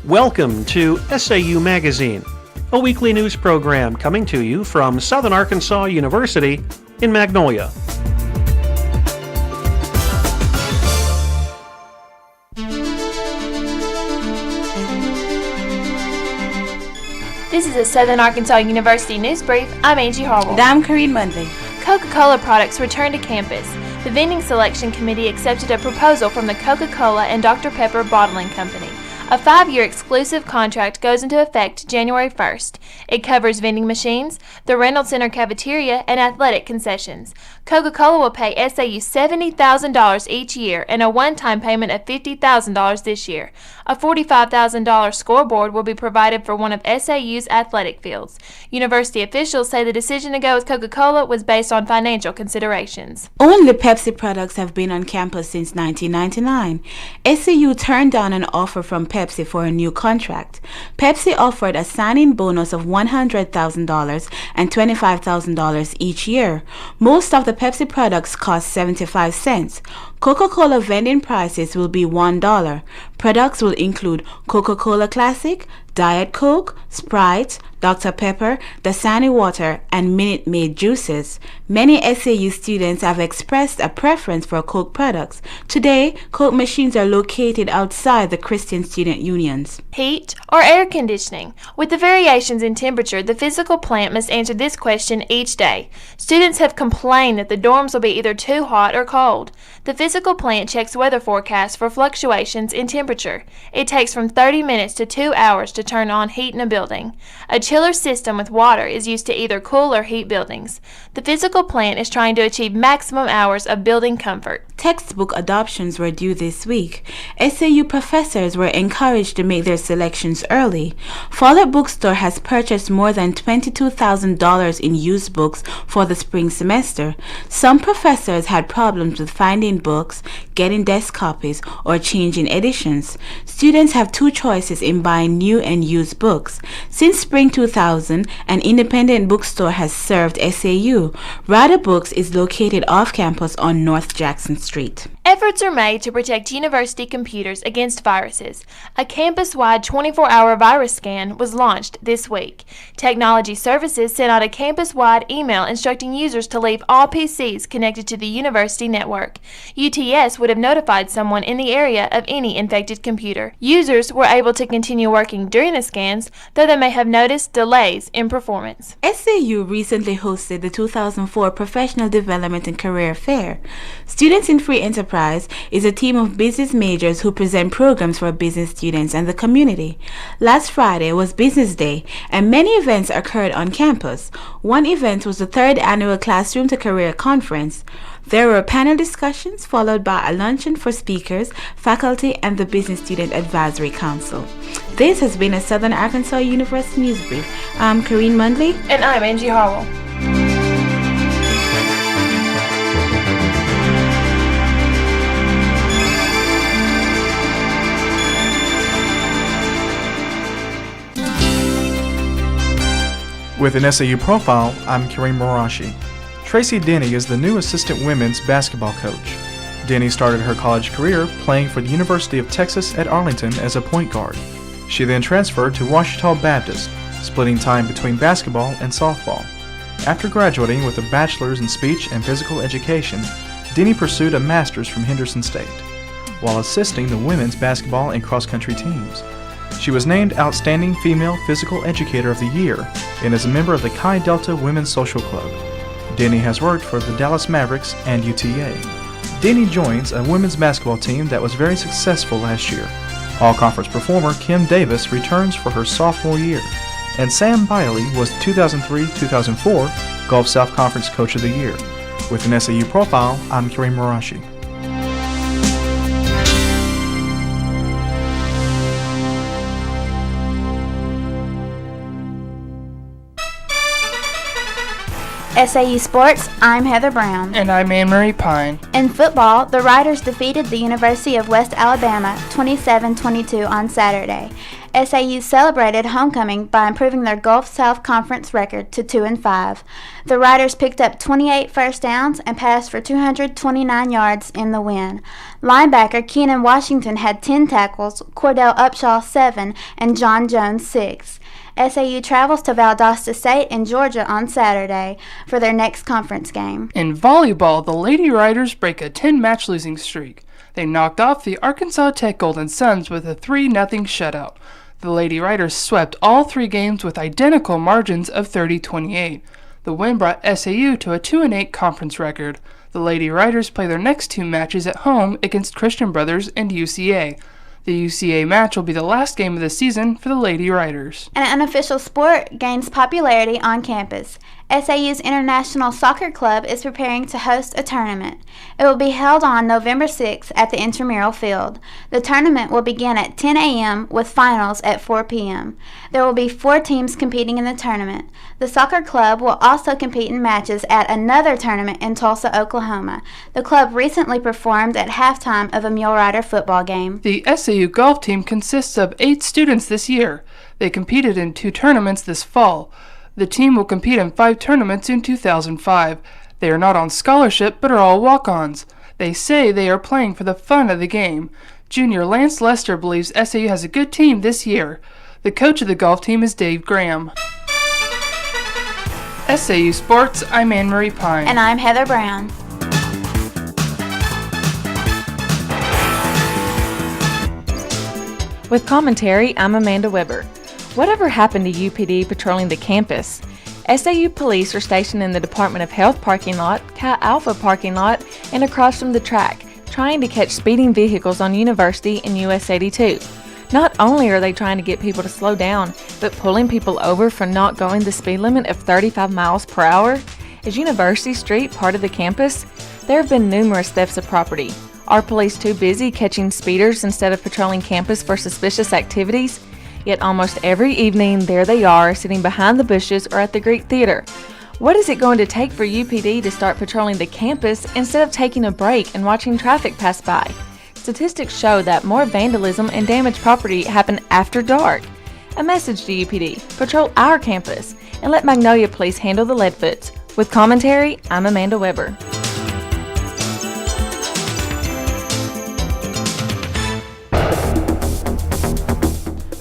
Welcome to SAU Magazine, a weekly news program coming to you from Southern Arkansas University in Magnolia. This is a Southern Arkansas University news brief. I'm Angie Harwell. And I'm Kharine Mundley. Coca-Cola products returned to campus. The vending selection committee accepted a proposal from the Coca-Cola and Dr. Pepper Bottling Company. A 5-year exclusive contract goes into effect January 1st. It covers vending machines, the Reynolds Center cafeteria, and athletic concessions. Coca-Cola will pay SAU $70,000 each year and a one-time payment of $50,000 this year. A $45,000 scoreboard will be provided for one of SAU's athletic fields. University officials say the decision to go with Coca-Cola was based on financial considerations. Only Pepsi products have been on campus since 1999. SAU turned down an offer from Pepsi for a new contract. Pepsi offered a sign-in bonus of $100,000 and $25,000 each year. Most of the Pepsi products cost 75 cents. Coca-Cola vending prices will be $1. Products will include Coca-Cola Classic, Diet Coke, Sprite, Dr. Pepper, Dasani water, and Minute Maid juices. Many SAU students have expressed a preference for Coke products. Today, Coke machines are located outside the Christian student unions. Heat or air conditioning? With the variations in temperature, the physical plant must answer this question each day. Students have complained that the dorms will be either too hot or cold. The physical plant checks weather forecasts for fluctuations in temperature. It takes from 30 minutes to 2 hours to turn on heat in a building. A chiller system with water is used to either cool or heat buildings. The physical plant is trying to achieve maximum hours of building comfort. Textbook adoptions were due this week. SAU professors were encouraged to make their selections early. Follett Bookstore has purchased more than $22,000 in used books for the spring semester. Some professors had problems with finding books, getting desk copies, or changing editions. Students have two choices in buying new and used books. Since spring 2000, an independent bookstore has served SAU. Rada Books is located off campus on North Jackson Street. Efforts are made to protect university computers against viruses. A campus-wide 24-hour virus scan was launched this week. Technology Services sent out a campus-wide email instructing users to leave all PCs connected to the university network. UTS would have notified someone in the area of any infected computer. Users were able to continue working during the scans, though they may have noticed delays in performance. SAU recently hosted the 2004 Professional Development and Career Fair. Students in Free Enterprise is a team of business majors who present programs for business students and the community. Last Friday was Business Day, and many events occurred on campus. One event was the 3rd annual Classroom to Career Conference. There were panel discussions followed by a luncheon for speakers, faculty, and the Business Student Advisory Council. This has been a Southern Arkansas University News Brief. I'm Kharine Mundley. And I'm Angie Harwell. With an SAU profile, I'm Kerim Marashi. Tracy Denny is the new assistant women's basketball coach. Denny started her college career playing for the University of Texas at Arlington as a point guard. She then transferred to Ouachita Baptist, splitting time between basketball and softball. After graduating with a bachelor's in speech and physical education, Denny pursued a master's from Henderson State, while assisting the women's basketball and cross-country teams. She was named Outstanding Female Physical Educator of the Year and is a member of the Chi Delta Women's Social Club. Denny has worked for the Dallas Mavericks and UTA. Denny joins a women's basketball team that was very successful last year. All-conference performer Kim Davis returns for her sophomore year, and Sam Biley was 2003-2004 Gulf South Conference Coach of the Year. With an SAU profile, I'm Kerim Marashi. SAU Sports, I'm Heather Brown. And I'm Annmarie Pine. In football, the Riders defeated the University of West Alabama 27-22 on Saturday. SAU celebrated homecoming by improving their Gulf South Conference record to 2-5. The Riders picked up 28 first downs and passed for 229 yards in the win. Linebacker Keenan Washington had 10 tackles, Cordell Upshaw 7, and John Jones 6. SAU travels to Valdosta State in Georgia on Saturday for their next conference game. In volleyball, the Lady Riders break a 10-match losing streak. They knocked off the Arkansas Tech Golden Suns with a 3-0 shutout. The Lady Riders swept all 3 games with identical margins of 30-28. The win brought SAU to a 2-8 conference record. The Lady Riders play their next 2 matches at home against Christian Brothers and UCA. The UCA match will be the last game of the season for the Lady Riders. An unofficial sport gains popularity on campus. SAU's International Soccer Club is preparing to host a tournament. It will be held on November 6th at the intramural field. The tournament will begin at 10 a.m. with finals at 4 p.m. There will be 4 teams competing in the tournament. The soccer club will also compete in matches at another tournament in Tulsa, Oklahoma. The club recently performed at halftime of a Mule Rider football game. The SAU golf team consists of 8 students this year. They competed in 2 tournaments this fall. The team will compete in 5 tournaments in 2005. They are not on scholarship but are all walk-ons. They say they are playing for the fun of the game. Junior Lance Lester believes SAU has a good team this year. The coach of the golf team is Dave Graham. SAU Sports, I'm Annmarie Pine. And I'm Heather Brown. With commentary, I'm Amanda Weber. Whatever happened to UPD patrolling the campus? SAU police are stationed in the Department of Health parking lot, Chi Alpha parking lot, and across from the track, trying to catch speeding vehicles on University and US 82. Not only are they trying to get people to slow down, but pulling people over for not going the speed limit of 35 miles per hour. Is University Street part of the campus? There have been numerous thefts of property. Are police too busy catching speeders instead of patrolling campus for suspicious activities? Yet almost every evening, there they are, sitting behind the bushes or at the Greek Theater. What is it going to take for UPD to start patrolling the campus instead of taking a break and watching traffic pass by? Statistics show that more vandalism and damaged property happen after dark. A message to UPD: patrol our campus and let Magnolia Police handle the Leadfoots. With commentary, I'm Amanda Weber.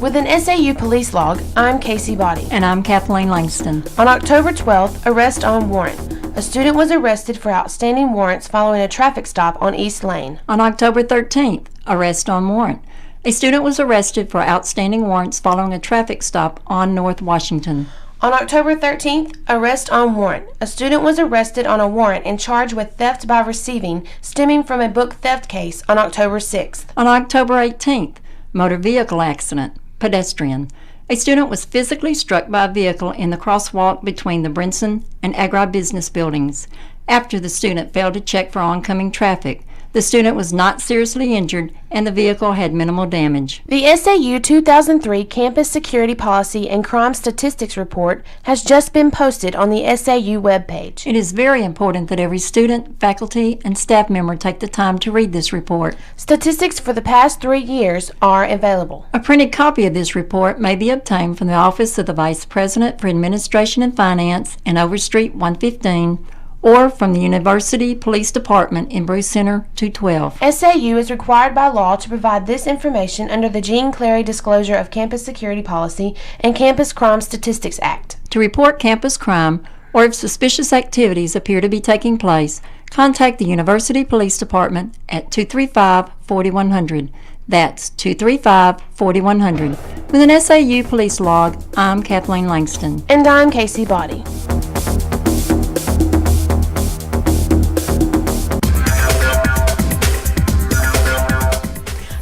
With an SAU police log, I'm Casey Boddie. And I'm Kathleen Langston. On October 12th, arrest on warrant. A student was arrested for outstanding warrants following a traffic stop on East Lane. On October 13th, arrest on warrant. A student was arrested for outstanding warrants following a traffic stop on North Washington. On October 13th, arrest on warrant. A student was arrested on a warrant and charged with theft by receiving stemming from a book theft case on October 6th. On October 18th, motor vehicle accident. Pedestrian. A student was physically struck by a vehicle in the crosswalk between the Brinson and Agribusiness buildings. After the student failed to check for oncoming traffic, the student was not seriously injured and the vehicle had minimal damage. The SAU 2003 Campus Security Policy and Crime Statistics Report has just been posted on the SAU webpage. It is very important that every student, faculty, and staff member take the time to read this report. Statistics for the past 3 years are available. A printed copy of this report may be obtained from the Office of the Vice President for Administration and Finance in Overstreet 115, or from the University Police Department in Bruce Center 212. SAU is required by law to provide this information under the Jean Clary Disclosure of Campus Security Policy and Campus Crime Statistics Act. To report campus crime, or if suspicious activities appear to be taking place, contact the University Police Department at 235-4100. That's 235-4100. With an SAU Police log, I'm Kathleen Langston. And I'm Casey Boddie.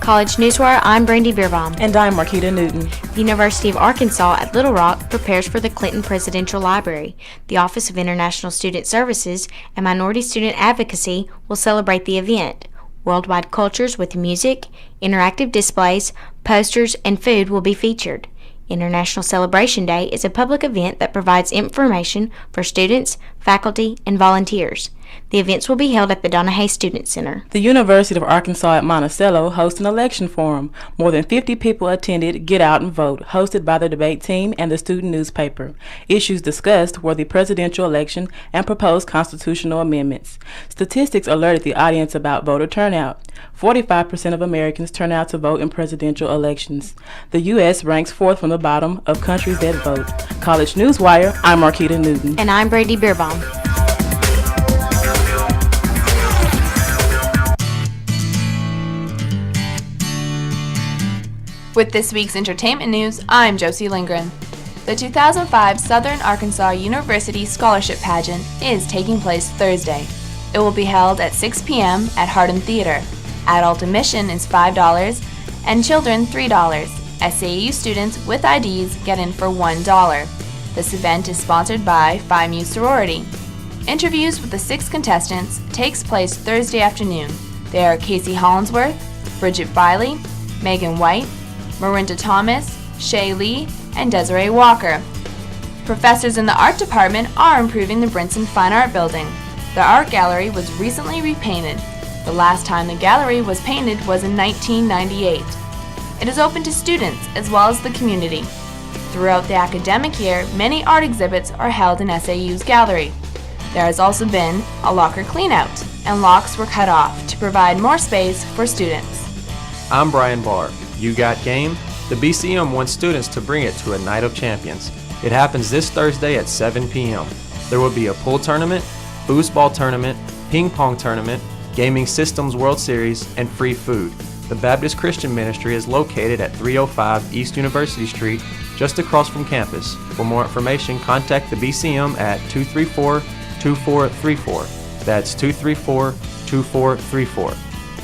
College Newswire, I'm Brandy Bierbaum. And I'm Marquita Newton. The University of Arkansas at Little Rock prepares for the Clinton Presidential Library. The Office of International Student Services and Minority Student Advocacy will celebrate the event. Worldwide cultures with music, interactive displays, posters, and food will be featured. International Celebration Day is a public event that provides information for students, faculty, and volunteers. The events will be held at the Donna Hay Student Center. The University of Arkansas at Monticello hosts an election forum. More than 50 people attended Get Out and Vote, hosted by the debate team and the student newspaper. Issues discussed were the presidential election and proposed constitutional amendments. Statistics alerted the audience about voter turnout. 45% of Americans turn out to vote in presidential elections. The U.S. ranks fourth from the bottom of countries that vote. College Newswire, I'm Marquita Newton. And I'm Brandy Bierbaum. With this week's entertainment news, I'm Josie Lindgrin. The 2005 Southern Arkansas University Scholarship Pageant is taking place Thursday. It will be held at 6 p.m. at Hardin Theater. Adult admission is $5 and children $3. SAU students with IDs get in for $1. This event is sponsored by Phi Mu Sorority. Interviews with the 6 contestants takes place Thursday afternoon. They are Casey Hollinsworth, Bridget Filey, Megan White, Marinda Thomas, Shay Lee, and Desiree Walker. Professors in the art department are improving the Brinson Fine Art Building. The art gallery was recently repainted. The last time the gallery was painted was in 1998. It is open to students as well as the community. Throughout the academic year, many art exhibits are held in SAU's gallery. There has also been a locker cleanout, and locks were cut off to provide more space for students. I'm Brian Barr. You got game? The BCM wants students to bring it to a Night of Champions. It happens this Thursday at 7 p.m. There will be a pool tournament, foosball tournament, ping pong tournament, gaming systems World Series, and free food. The Baptist Christian Ministry is located at 305 East University Street, just across from campus. For more information, contact the BCM at 234-2434. That's 234-2434.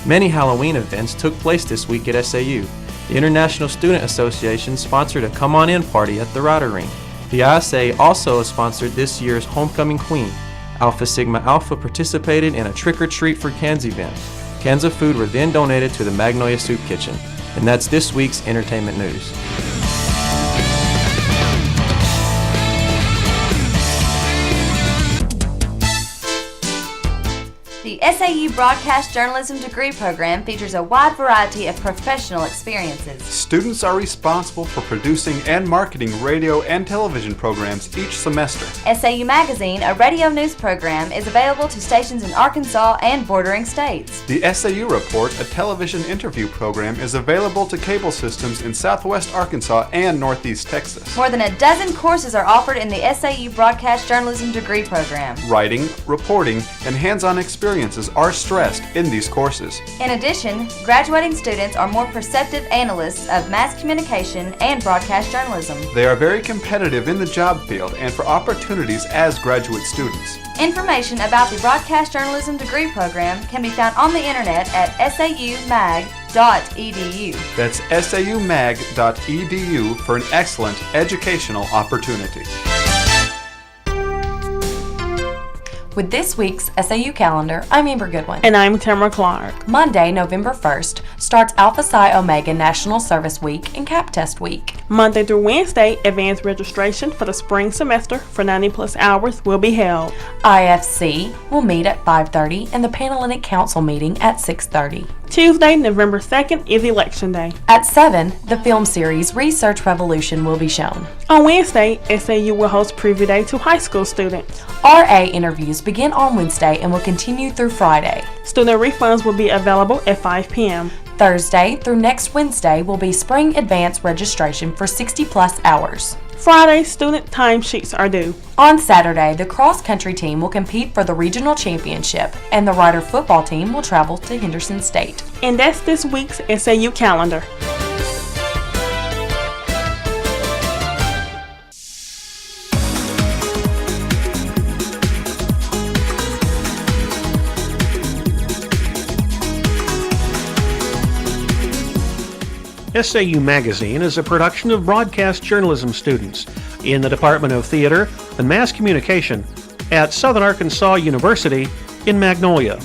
Many Halloween events took place this week at SAU. The International Student Association sponsored a Come On In party at the Ryder Ring. The ISA also sponsored this year's Homecoming Queen. Alpha Sigma Alpha participated in a trick-or-treat for cans event. Cans of food were then donated to the Magnolia Soup Kitchen. And that's this week's entertainment news. The SAU Broadcast Journalism degree program features a wide variety of professional experiences. Students are responsible for producing and marketing radio and television programs each semester. SAU Magazine, a radio news program, is available to stations in Arkansas and bordering states. The SAU Report, a television interview program, is available to cable systems in southwest Arkansas and northeast Texas. More than a dozen courses are offered in the SAU Broadcast Journalism degree program. Writing, reporting, and hands-on experiences are stressed in these courses. In addition, graduating students are more perceptive analysts of mass communication and broadcast journalism. They are very competitive in the job field and for opportunities as graduate students. Information about the Broadcast Journalism degree program can be found on the internet at saumag.edu. That's saumag.edu for an excellent educational opportunity. With this week's SAU calendar, I'm Amber Goodwin. And I'm Tamara Clark. Monday, November 1st, starts Alpha Psi Omega National Service Week and Cap Test Week. Monday through Wednesday, advanced registration for the spring semester for 90-plus hours will be held. IFC will meet at 5:30 and the Panhellenic Council meeting at 6:30. Tuesday, November 2nd is Election Day. At 7, the film series Research Revolution will be shown. On Wednesday, SAU will host Preview Day to high school students. RA interviews begin on Wednesday and will continue through Friday. Student refunds will be available at 5 p.m. Thursday through next Wednesday will be spring advance registration for 60-plus hours. Friday, student timesheets are due. On Saturday, the cross-country team will compete for the regional championship, and the Rider football team will travel to Henderson State. And that's this week's SAU calendar. SAU Magazine is a production of broadcast journalism students in the Department of Theater and Mass Communication at Southern Arkansas University in Magnolia.